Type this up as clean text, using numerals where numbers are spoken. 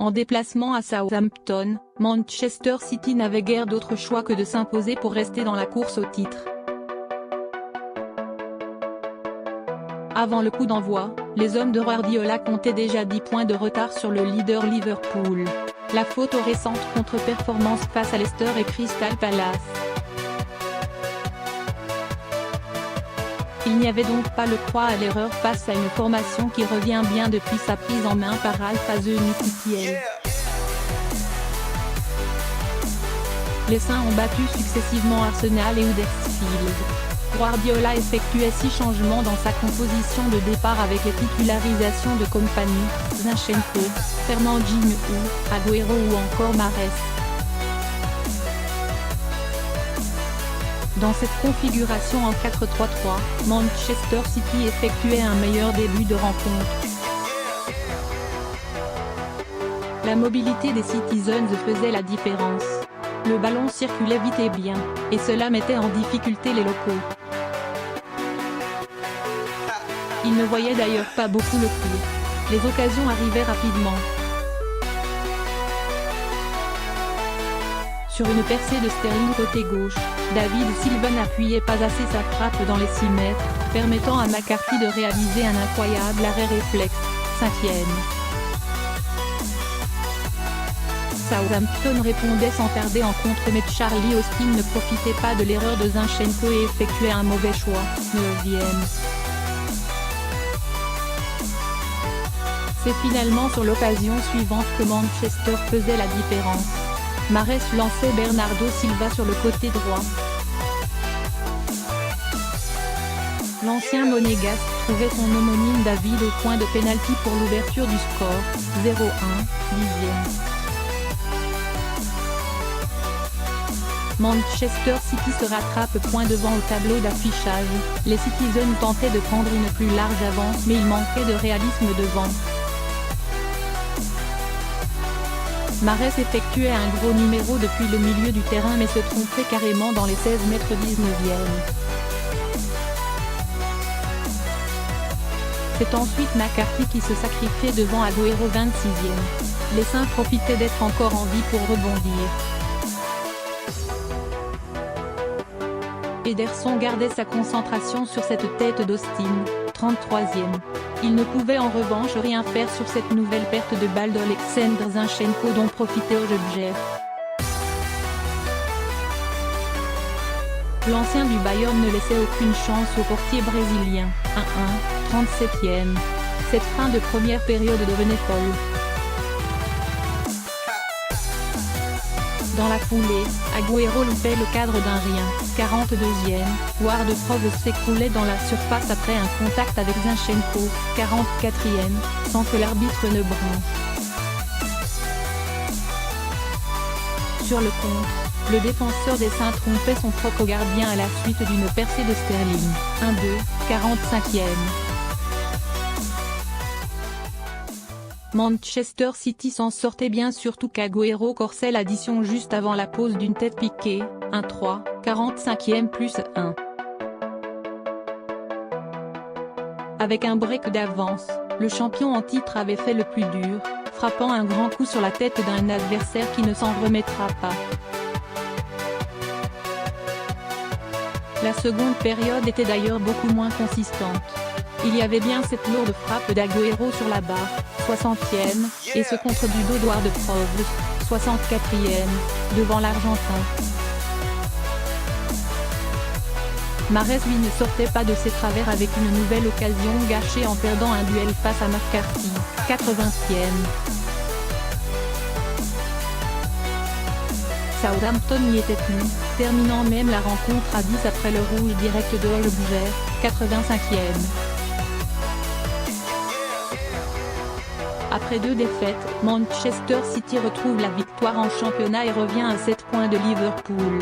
En déplacement à Southampton, Manchester City n'avait guère d'autre choix que de s'imposer pour rester dans la course au titre. Avant le coup d'envoi, les hommes de Guardiola comptaient déjà 10 points de retard sur le leader Liverpool. La faute aux récentes contre-performances face à Leicester et Crystal Palace. Il n'y avait donc pas le droit à l'erreur face à une formation qui revient bien depuis sa prise en main par Ralph Hasenhüttl. Les Saints ont battu successivement Arsenal et Huddersfield. Guardiola effectuait 6 changements dans sa composition de départ avec les titularisations de Kompany, Zinchenko, Fernandinho, Agüero ou encore Mahrez. Dans cette configuration en 4-3-3, Manchester City effectuait un meilleur début de rencontre. La mobilité des Citizens faisait la différence. Le ballon circulait vite et bien, et cela mettait en difficulté les locaux. Ils ne voyaient d'ailleurs pas beaucoup le tir. Les occasions arrivaient rapidement. Sur une percée de Sterling côté gauche, David Silva n'appuyait pas assez sa frappe dans les 6 mètres, permettant à McCarthy de réaliser un incroyable arrêt réflexe, 5e. Southampton répondait sans tarder en contre mais Charlie Austin ne profitait pas de l'erreur de Zinchenko et effectuait un mauvais choix, 9e. C'est finalement sur l'occasion suivante que Manchester faisait la différence. Mahrez lançait Bernardo Silva sur le côté droit. L'ancien monégasque trouvait son homonyme David au point de pénalty pour l'ouverture du score, 0-1, 10e. Manchester City se rattrape point devant au tableau d'affichage. Les Citizens tentaient de prendre une plus large avance mais il manquait de réalisme devant. Mahrez effectuait un gros numéro depuis le milieu du terrain mais se trompait carrément dans les 16 mètres 19e. C'est ensuite McCarthy qui se sacrifiait devant Agüero 26e. Les Saints profitaient d'être encore en vie pour rebondir. Ederson gardait sa concentration sur cette tête d'Austin, 33e. Il ne pouvait en revanche rien faire sur cette nouvelle perte de balle d'Alexander Zinchenko dont profitait Odebjer. L'ancien du Bayern ne laissait aucune chance au portier brésilien, 1-1, 37e. Cette fin de première période devenait folle. Dans la foulée, Agüero loupait le cadre d'un rien, 42e, Ward-Prowse s'écroulait dans la surface après un contact avec Zinchenko, 44e, sans que l'arbitre ne bronche. Sur le contre, le défenseur des Saints trompait son propre gardien à la suite d'une percée de Sterling, 1-2, 45e. Manchester City s'en sortait bien surtout qu'Agüero corsait l'addition juste avant la pause d'une tête piquée, 1-3, 45e plus 1. Avec un break d'avance, le champion en titre avait fait le plus dur, frappant un grand coup sur la tête d'un adversaire qui ne s'en remettra pas. La seconde période était d'ailleurs beaucoup moins consistante. Il y avait bien cette lourde frappe d'Agüero sur la barre, 60e, et ce contre du dos d'Ward-Prowse, 64e, devant l'Argentin. Mahrez lui ne sortait pas de ses travers avec une nouvelle occasion gâchée en perdant un duel face à McCarthy, 80e. Southampton n'y était plus, terminant même la rencontre à 10 après le rouge direct de Odebjer, 85e. Après 2 défaites, Manchester City retrouve la victoire en championnat et revient à 7 points de Liverpool.